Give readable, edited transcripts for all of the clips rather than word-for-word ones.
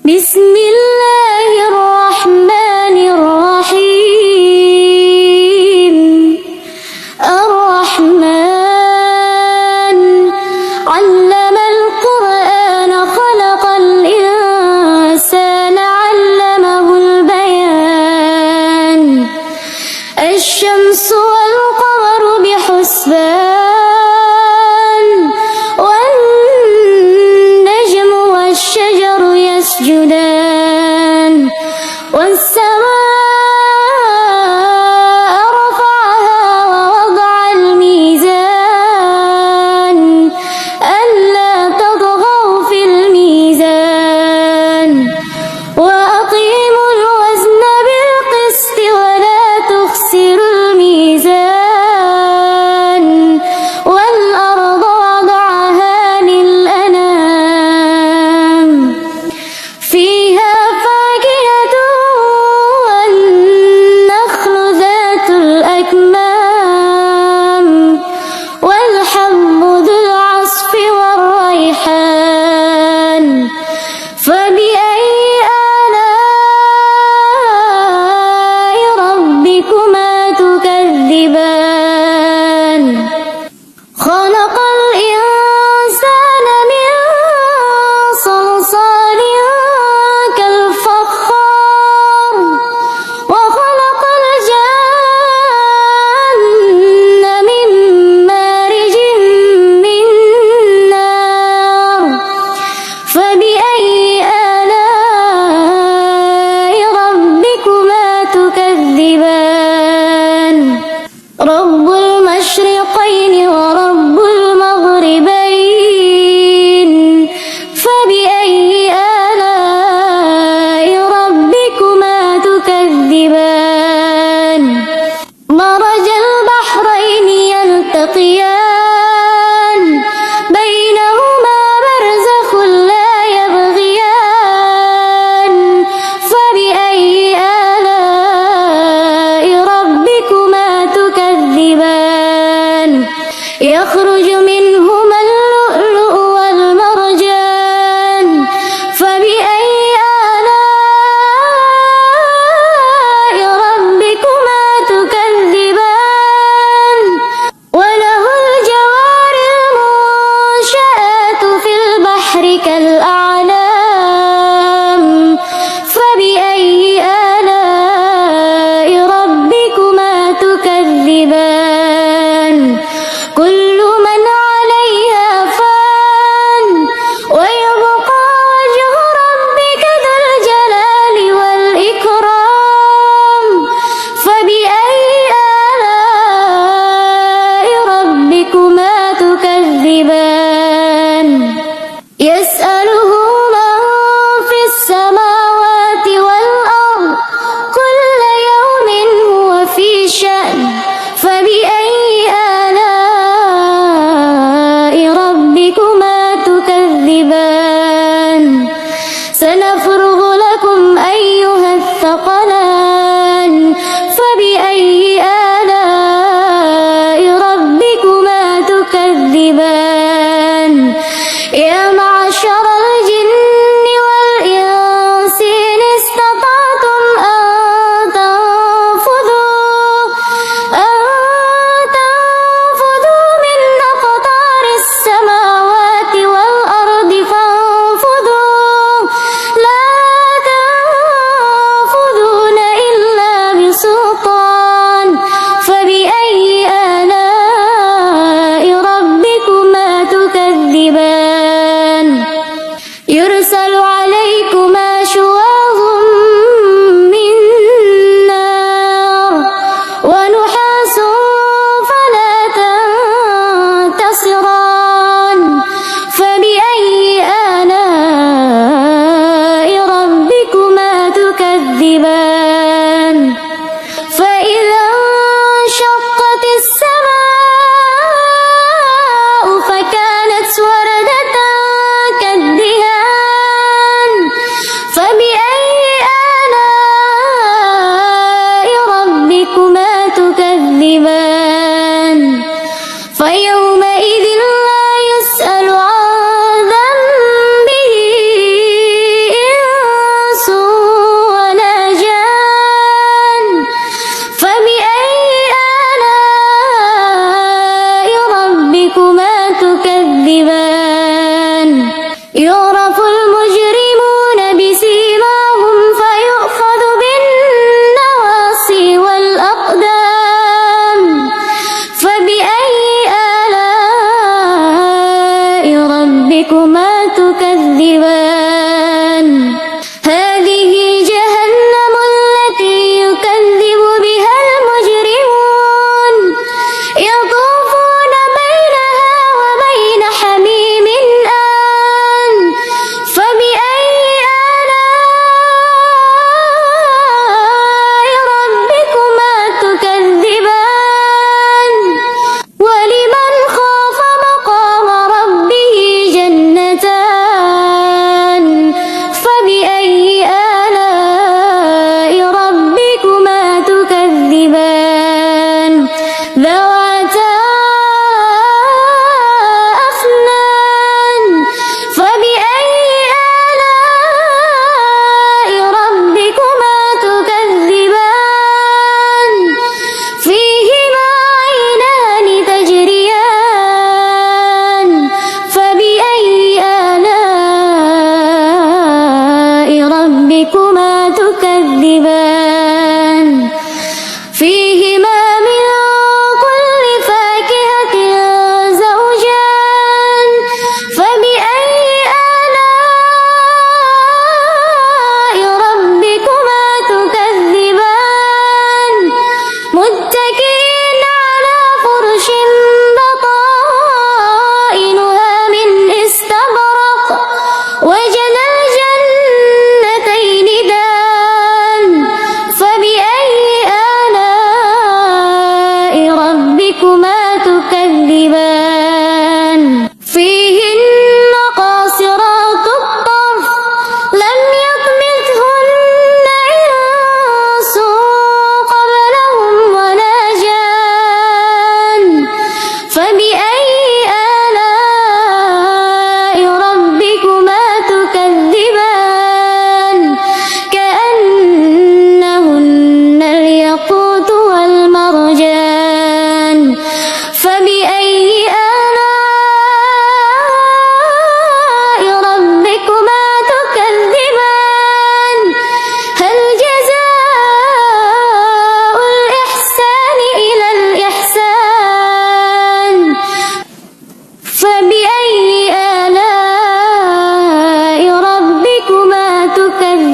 بسم الله الرحمن الرحيم. الرحمن علم القرآن خلق الإنسان علمه البيان. الشمس والقمر بحسبان والنجم والشجر يسجدان والسماء رفعها ووضع الميزان ألا تطغوا في الميزان وأقيموا الوزن بالقسط ولا تخسروا الميزان والأرض وضعها للأنام فيها فاكهة والنخل ذات الأكمام والحب ذو العصف والريحان فبأي آلاء ربكما تكذبان خلق الإنسان من صلصال كالفخار وخلق الجن من مارج من نار فبأي آلاء ربكما تكذبان رب المشرقين ورب المغربين فبأي آلاء ربكما تكذبان مرج البحرين يلتقيان بينهما برزخ لا يبغيان فبأي آلاء ربكما تكذبان يخرج منهما اللؤلؤ والمرجان فبأي آلاء ربكما تكذبان وله الجوار المنشآت في البحر كالأعلام فبأي آلاء ربكما تكذبان كل من عليها فان ويبقى وجه ربك ذو الجلال والإكرام فبأي آلاء ربكما تكذبان يسأله من في السماوات والأرض كل يوم هو في شأن فبأي آلاء ربكما تكذبان سنفرغ لكم أيها الثقلان فبأي آلاء ربكما تكذبان يا معشر الجن والإنس إن استطعتم أن تنفذوا من أقطار السماوات والأرض فانفذوا لا تنفذون إلا بسلطان فبأي آلاء ربكما تكذبان يرسل عليكما شواظ من نار ونحاس فلا تنتصران فبأي آلاء ربكما تكذبان فإذا انشقت السماء فكانت وردة كالدهان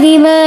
تكذبان